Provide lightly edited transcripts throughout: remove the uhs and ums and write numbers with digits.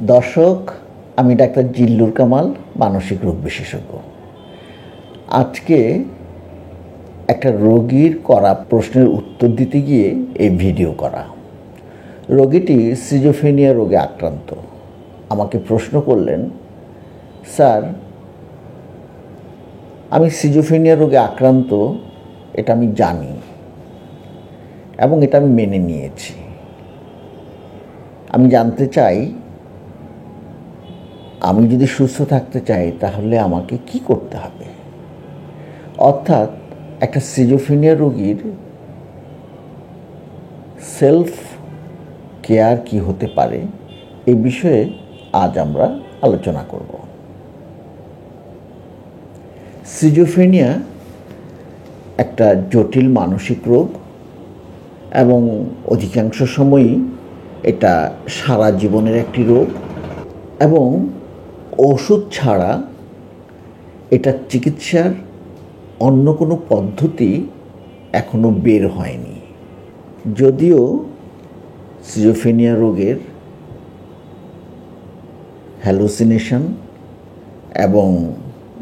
দর্শক, আমি ডাক্তার জিল্লুর কামাল, মানসিক রোগ বিশেষজ্ঞ। আজকে একটা রোগীর করা প্রশ্নের উত্তর দিতে গিয়ে এই ভিডিও করা। রোগীটি সিজোফ্রেনিয়া রোগে আক্রান্ত। আমাকে প্রশ্ন করলেন, স্যার, আমি সিজোফ্রেনিয়া রোগে আক্রান্ত, এটা আমি জানি এবং এটা আমি মেনে নিয়েছি। আমি জানতে চাই, আমি যদি সুস্থ থাকতে চাই তাহলে আমাকে কি করতে হবে? অর্থাৎ একটা সিজোফ্রেনিয়া রোগীর সেলফ কেয়ার কি হতে পারে, এই বিষয়ে আজ আমরা আলোচনা করব। সিজোফ্রেনিয়া একটা জটিল মানসিক রোগ এবং অধিকাংশ সময়ই এটা সারা জীবনের একটি রোগ এবং ওষুধ ছাড়া এটা চিকিৎসার অন্য কোনো পদ্ধতি এখনো বের হয়নি। যদিও সিজোফ্রেনিয়া রোগের হ্যালুসিনেশন এবং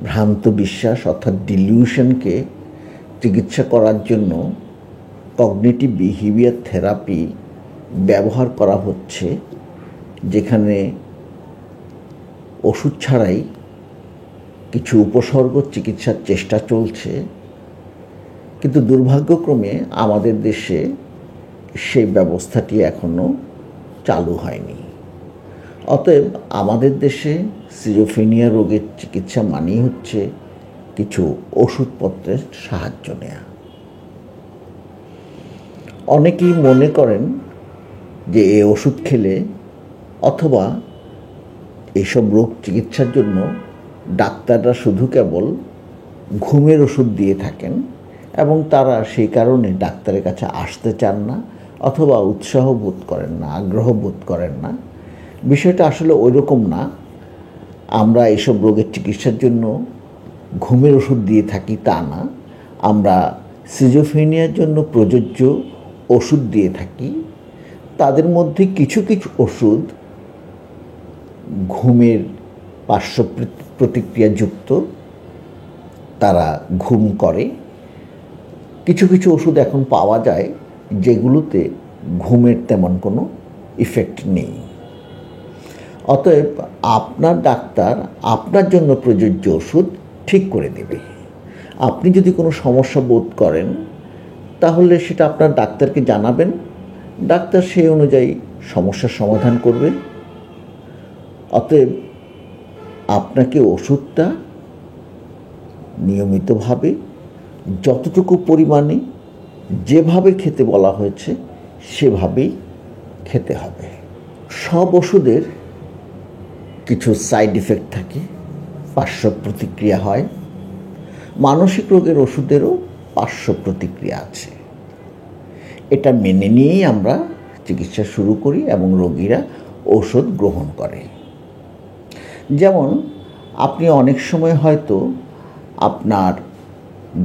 ভ্রান্ত বিশ্বাস অর্থাৎ ডিলিউশনকে চিকিৎসা করার জন্য কগনিটিভ বিহেভিয়ার থেরাপি ব্যবহার করা হচ্ছে, যেখানে ওষুধ ছাড়াই কিছু উপসর্গ চিকিৎসার চেষ্টা চলছে, কিন্তু দুর্ভাগ্যক্রমে আমাদের দেশে সেই ব্যবস্থাটি এখনও চালু হয়নি। অতএব আমাদের দেশে সিজোফ্রেনিয়া রোগের চিকিৎসা মানেই হচ্ছে কিছু ওষুধপত্রের সাহায্য নেওয়া। অনেকেই মনে করেন যে এই ওষুধ খেলে অথবা এইসব রোগ চিকিৎসার জন্য ডাক্তাররা শুধু কেবল ঘুমের ওষুধ দিয়ে থাকেন এবং তারা সেই কারণে ডাক্তারের কাছে আসতে চান না অথবা উৎসাহ বোধ করেন না, আগ্রহ বোধ করেন না। বিষয়টা আসলে ওই রকম না। আমরা এইসব রোগের চিকিৎসার জন্য ঘুমের ওষুধ দিয়ে থাকি তা না, আমরা সিজোফ্রেনিয়ার জন্য প্রযোজ্য ওষুধ দিয়ে থাকি। তাদের মধ্যে কিছু কিছু ওষুধ ঘুমের পার্শ্ব প্রতিক্রিয়াযুক্ত, তারা ঘুম করে। কিছু কিছু ওষুধ এখন পাওয়া যায় যেগুলোতে ঘুমের তেমন কোনো ইফেক্ট নেই। অতএব আপনার ডাক্তার আপনার জন্য প্রযোজ্য ওষুধ ঠিক করে দেবে। আপনি যদি কোনো সমস্যা বোধ করেন তাহলে সেটা আপনার ডাক্তারকে জানাবেন, ডাক্তার সেই অনুযায়ী সমস্যার সমাধান করবেন। অতএব আপনাকে ওষুধটা নিয়মিতভাবে যতটুকু পরিমাণে যেভাবে খেতে বলা হয়েছে সেভাবেই খেতে হবে। সব ওষুধের কিছু সাইড ইফেক্ট থাকে, পার্শ্ব প্রতিক্রিয়া হয়। মানসিক রোগের ওষুধেরও পার্শ্ব প্রতিক্রিয়া আছে। এটা মেনে নিয়েই আমরা চিকিৎসা শুরু করি এবং রোগীরা ওষুধ গ্রহণ করে। যেমন আপনি অনেক সময় হয়তো আপনার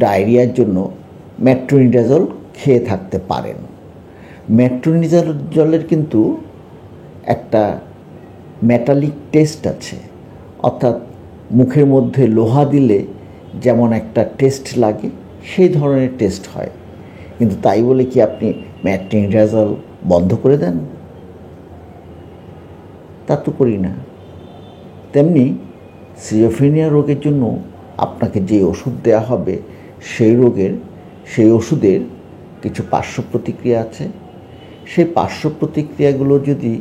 ডায়রিয়ার জন্য মেট্রোনিডাজল খেয়ে থাকতে পারেন। মেট্রোনিডাজলের কিন্তু একটা মেটালিক টেস্ট আছে, অর্থাৎ মুখের মধ্যে লোহা দিলে যেমন একটা টেস্ট লাগে সেই ধরনের টেস্ট হয়। কিন্তু তাই বলে কি আপনি মেট্রোনিডাজল বন্ধ করে দেন? তা তো করি না। তেমনি সিজোফ্রেনিয়া রোগের জন্য আপনাকে যে ওষুধ দেওয়া হবে সেই ওষুধের কিছু পার্শ্ব প্রতিক্রিয়া আছে। সেই পার্শ্ব প্রতিক্রিয়াগুলো যদি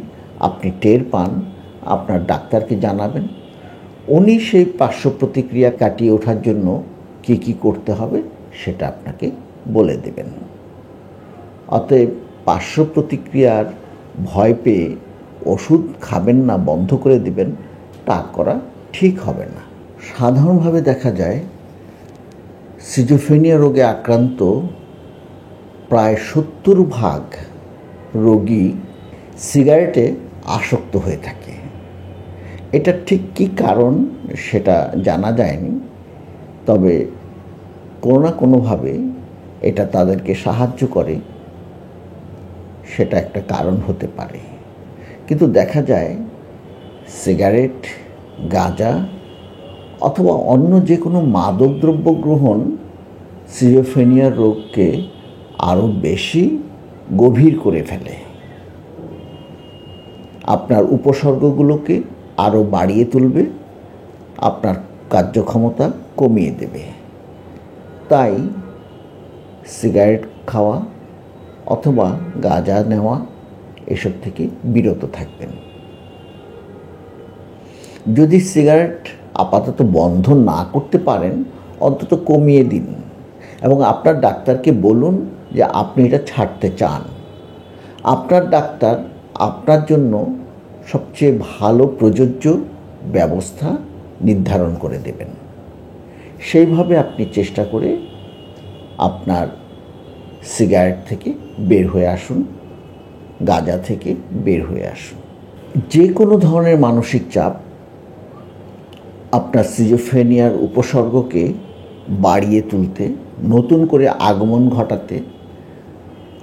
আপনি টের পান, আপনার ডাক্তারকে জানাবেন। উনি সেই পার্শ্ব প্রতিক্রিয়া কাটিয়ে ওঠার জন্য কী কী করতে হবে সেটা আপনাকে বলে দেবেন। অতএব পার্শ্ব প্রতিক্রিয়ার ভয় পেয়ে ওষুধ খাবেন না, বন্ধ করে দেবেন, তা করা ঠিক হবে না। সাধারণভাবে দেখা যায় সিজোফ্রেনিয়া রোগে আক্রান্ত প্রায় 70% রোগী সিগারেটে আসক্ত হয়ে থাকে। এটা ঠিক কী কারণ সেটা জানা যায়নি, তবে কোনো না কোনোভাবে এটা তাদেরকে সাহায্য করে, সেটা একটা কারণ হতে পারে। কিন্তু দেখা যায় সিগারেট, গাঁজা অথবা অন্য যে কোনো মাদকদ্রব্য গ্রহণ সিজোফ্রেনিয়ার রোগকে আরও বেশি গভীর করে ফেলে, আপনার উপসর্গগুলোকে আরও বাড়িয়ে তুলবে, আপনার কার্যক্ষমতা কমিয়ে দেবে। তাই সিগারেট খাওয়া অথবা গাঁজা নেওয়া এসব থেকে বিরত থাকবেন। যদি সিগারেট আপাতত বন্ধ না করতে পারেন, অন্তত কমিয়ে দিন এবং আপনার ডাক্তারকে বলুন যে আপনি এটা ছাড়তে চান। আপনার ডাক্তার আপনার জন্য সবচেয়ে ভালো প্রযোজ্য ব্যবস্থা নির্ধারণ করে দেবেন। সেইভাবে আপনি চেষ্টা করে আপনার সিগারেট থেকে বের হয়ে আসুন, গাঁজা থেকে বের হয়ে আসুন। যে কোনো ধরনের মানসিক চাপ আপনার সিজোফ্রেনিয়ার উপসর্গকে বাড়িয়ে তুলতে, নতুন করে আগমন ঘটাতে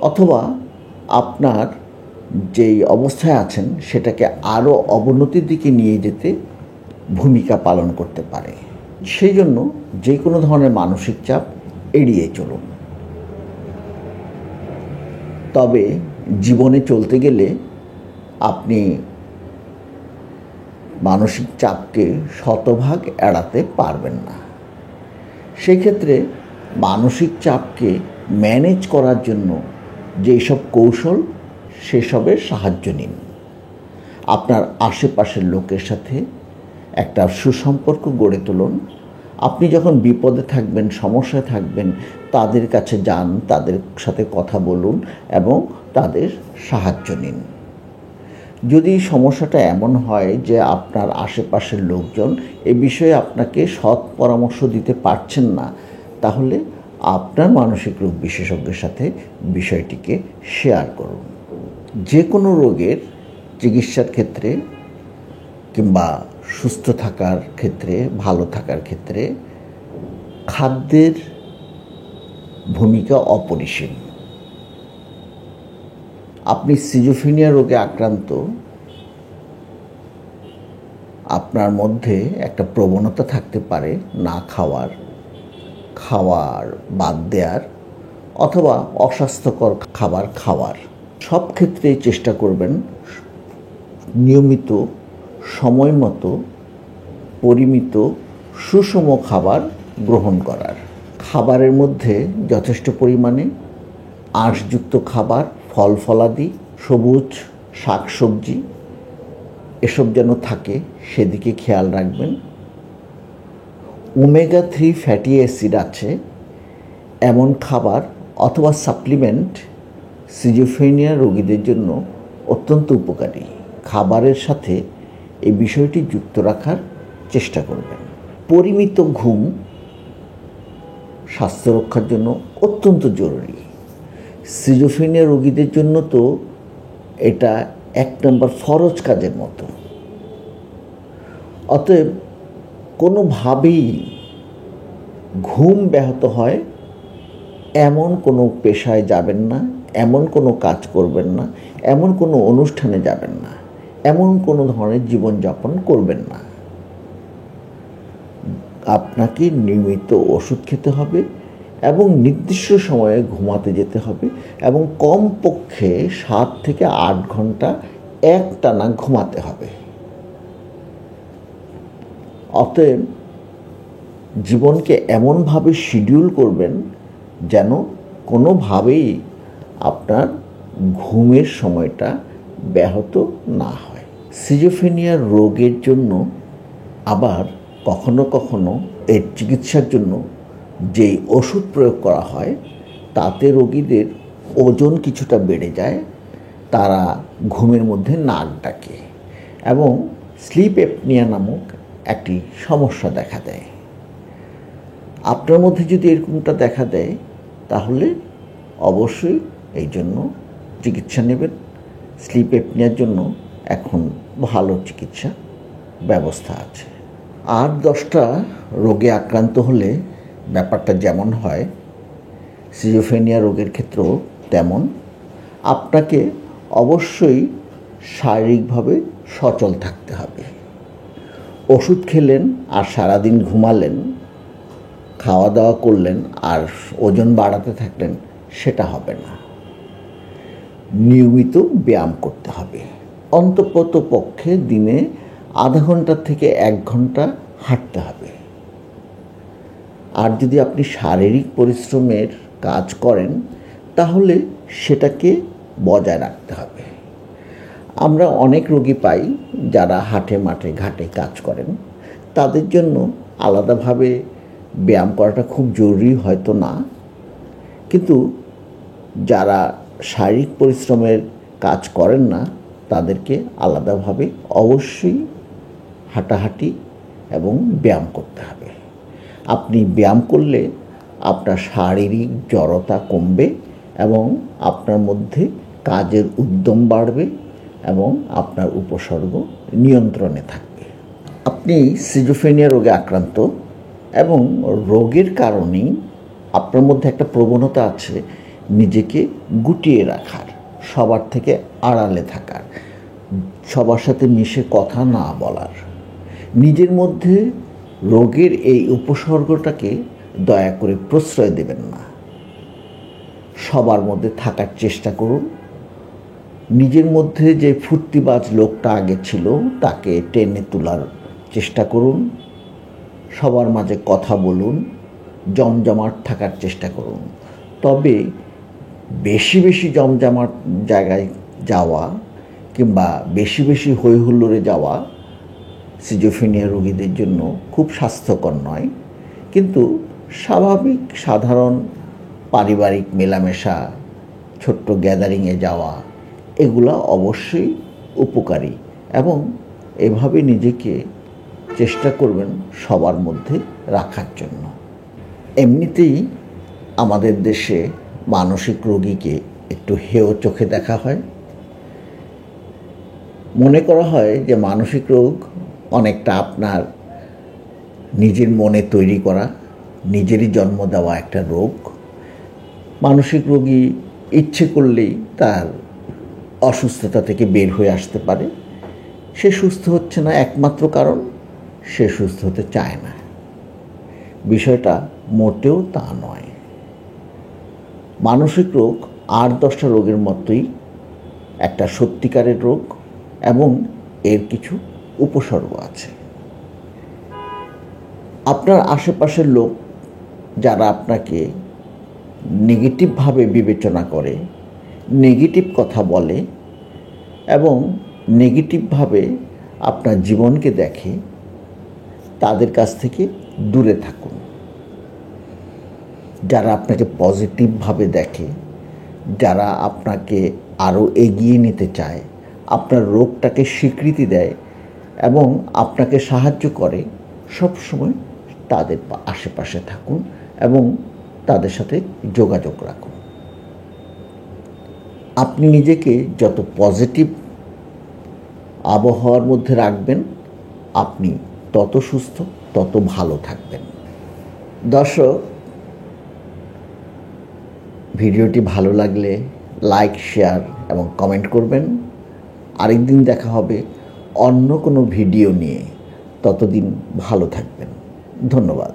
অথবা আপনার যেই অবস্থায় আছেন সেটাকে আরও অবনতির দিকে নিয়ে যেতে ভূমিকা পালন করতে পারে। সেই জন্য যে কোনো ধরনের মানসিক চাপ এড়িয়ে চলুন। তবে জীবনে চলতে গেলে আপনি মানসিক চাপকে শতভাগ এড়াতে পারবেন না। সেক্ষেত্রে মানসিক চাপকে ম্যানেজ করার জন্য যেসব কৌশল, সেসবের সাহায্য নিন। আপনার আশেপাশের লোকের সাথে একটা সুসম্পর্ক গড়ে তুলুন। আপনি যখন বিপদে থাকবেন, সমস্যায় থাকবেন, তাদের কাছে যান, তাদের সাথে কথা বলুন এবং তাদের সাহায্য নিন। যদি সমস্যাটা এমন হয় যে আপনার আশেপাশের লোকজন এ বিষয়ে আপনাকে সৎ পরামর্শ দিতে পারছেন না, তাহলে আপনার মানসিক রোগ বিশেষজ্ঞের সাথে বিষয়টিকে শেয়ার করুন। যে কোনো রোগের চিকিৎসার ক্ষেত্রে কিংবা সুস্থ থাকার ক্ষেত্রে, ভালো থাকার ক্ষেত্রে খাদ্যের ভূমিকা অপরিসীম। আপনি সিজোফ্রেনিয়া রোগে আক্রান্ত, আপনার মধ্যে একটা প্রবণতা থাকতে পারে না খাওয়ার, খাওয়ার বাদ দেওয়ার অথবা অস্বাস্থ্যকর খাবার খাওয়ার। সব ক্ষেত্রেই চেষ্টা করবেন নিয়মিত, সময় মতো, পরিমিত, সুষম খাবার গ্রহণ করার। খাবারের মধ্যে যথেষ্ট পরিমাণে আঁশযুক্ত খাবার, ফল ফলাদি, সবুজ শাকসবজি এসব যেন থাকে, সেদিকে খেয়াল রাখবেন। ওমেগা 3 ফ্যাটি অ্যাসিড আছে এমন খাবার অথবা সাপ্লিমেন্ট সিজোফ্রেনিয়া রোগীদের জন্য অত্যন্ত উপকারী। খাবারের সাথে এই বিষয়টি যুক্ত রাখার চেষ্টা করবেন। পরিমিত ঘুম স্বাস্থ্য রক্ষার জন্য অত্যন্ত জরুরি। সিজোফ্রেনিয়া রোগীদের জন্য তো এটা এক নম্বর ফরজ কাজের মতো। অতএব কোনোভাবেই ঘুম ব্যাহত হয় এমন কোনো পেশায় যাবেন না, এমন কোনো কাজ করবেন না, এমন কোনো অনুষ্ঠানে যাবেন না, এমন কোনো ধরনের জীবনযাপন করবেন না। আপনাকে নিয়মিত ওষুধ খেতে হবে এবং নির্দিষ্ট সময়ে ঘুমাতে যেতে হবে এবং কমপক্ষে 7 থেকে 8 ঘন্টা একটানা ঘুমাতে হবে। অতএব জীবনকে এমনভাবে শিডিউল করবেন যেন কোনোভাবেই আপনার ঘুমের সময়টা ব্যাহত না হয়। সিজোফ্রেনিয়া রোগের জন্য আবার কখনো কখনো এর চিকিৎসার জন্য যেই ওষুধ প্রয়োগ করা হয় তাতে রোগীদের ওজন কিছুটা বেড়ে যায়, তারা ঘুমের মধ্যে নাক ডাকে এবং স্লিপ অ্যাপনিয়া নামক একটি সমস্যা দেখা দেয়। আপনার মধ্যে যদি এরকমটা দেখা দেয় তাহলে অবশ্যই এই জন্য চিকিৎসা নেবেন। স্লিপ অ্যাপনিয়ার জন্য এখন ভালো চিকিৎসা ব্যবস্থা আছে। 8-10টা রোগে আক্রান্ত হলে ব্যাপারটা যেমন হয়, সিজোফ্রেনিয়া রোগের ক্ষেত্রেও তেমন। আপনাকে অবশ্যই শারীরিকভাবে সচল থাকতে হবে। ওষুধ খেলেন আর সারাদিন ঘুমালেন, খাওয়া দাওয়া করলেন আর ওজন বাড়াতে থাকলেন, সেটা হবে না। নিয়মিত ব্যায়াম করতে হবে। অন্তত পক্ষে দিনে আধা ঘন্টা থেকে 1 ঘন্টা হাঁটতে হবে। আর যদি আপনি শারীরিক পরিশ্রমের কাজ করেন তাহলে সেটাকে বজায় রাখতে হবে। আমরা অনেক রোগী পাই যারা হাটে মাঠে ঘাটে কাজ করেন, তাদের জন্য আলাদাভাবে ব্যায়াম করাটা খুব জরুরি হয়তো না, কিন্তু যারা শারীরিক পরিশ্রমের কাজ করেন না তাদেরকে আলাদাভাবে অবশ্যই হাঁটাহাঁটি এবং ব্যায়াম করতে হবে। আপনি ব্যায়াম করলে আপনার শারীরিক জড়তা কমবে এবং আপনার মধ্যে কাজের উদ্যম বাড়বে এবং আপনার উপসর্গ নিয়ন্ত্রণে থাকবে। আপনি সিজোফ্রেনিয়া রোগে আক্রান্ত এবং রোগের কারণেই আপনার মধ্যে একটা প্রবণতা আছে নিজেকে গুটিয়ে রাখার, সবার থেকে আড়ালে থাকার, সবার সাথে মিশে কথা না বলার। নিজের মধ্যে রোগের এই উপসর্গটাকে দয়া করে প্রশ্রয় দেবেন না। সবার মধ্যে থাকার চেষ্টা করুন। নিজের মধ্যে যে ফুর্তিবাজ লোকটা আগে ছিল তাকে টেনে তোলার চেষ্টা করুন। সবার মাঝে কথা বলুন, জমজমাট থাকার চেষ্টা করুন। তবে বেশি বেশি জমজমাট জায়গায় যাওয়া কিংবা বেশি বেশি হইহুল্লোড়ে যাওয়া সিজোফ্রেনিয়া রোগীদের জন্য খুব স্বাস্থ্যকর নয়, কিন্তু স্বাভাবিক সাধারণ পারিবারিক মেলামেশা, ছোট্ট গ্যাদারিংয়ে যাওয়া, এগুলো অবশ্যই উপকারী এবং এভাবে নিজেকে চেষ্টা করবেন সবার মধ্যে রাখার জন্য। এমনিতেই আমাদের দেশে মানসিক রোগীকে একটু হেয় চোখে দেখা হয়। মনে করা হয় যে মানসিক রোগ অনেকটা আপনার নিজের মনে তৈরি করা, নিজেরই জন্ম দেওয়া একটা রোগ। মানসিক রোগী ইচ্ছে করলেই তার অসুস্থতা থেকে বের হয়ে আসতে পারে। সে সুস্থ হচ্ছে না একমাত্র কারণ সে সুস্থ হতে চায় না। বিষয়টা মোটেও তা নয়। মানসিক রোগ আর 10টা রোগের মতোই একটা সত্যিকারের রোগ এবং এর কিছু উপসর্গ আছে। আপনার আশেপাশের লোক যারা আপনাকে নেগেটিভভাবে বিবেচনা করে, নেগেটিভ কথা বলে এবং নেগেটিভভাবে আপনার জীবনকে দেখে, তাদের কাছ থেকে দূরে থাকুন। যারা আপনাকে পজিটিভভাবে দেখে, যারা আপনাকে আরও এগিয়ে নিতে চায়, আপনার রোগটাকে স্বীকৃতি দেয় এবং আপনাকে সাহায্য করে, সবসময় তাদের আশেপাশে থাকুন এবং তাদের সাথে যোগাযোগ রাখুন। আপনি নিজেকে যত পজিটিভ আবহাওয়ার মধ্যে রাখবেন, আপনি তত সুস্থ, তত ভালো থাকবেন। দর্শক, ভিডিওটি ভালো লাগলে লাইক, শেয়ার এবং কমেন্ট করবেন। আরেকদিন দেখা হবে অন্য কোনো ভিডিও নিয়ে। ততদিন ভালো থাকবেন। ধন্যবাদ।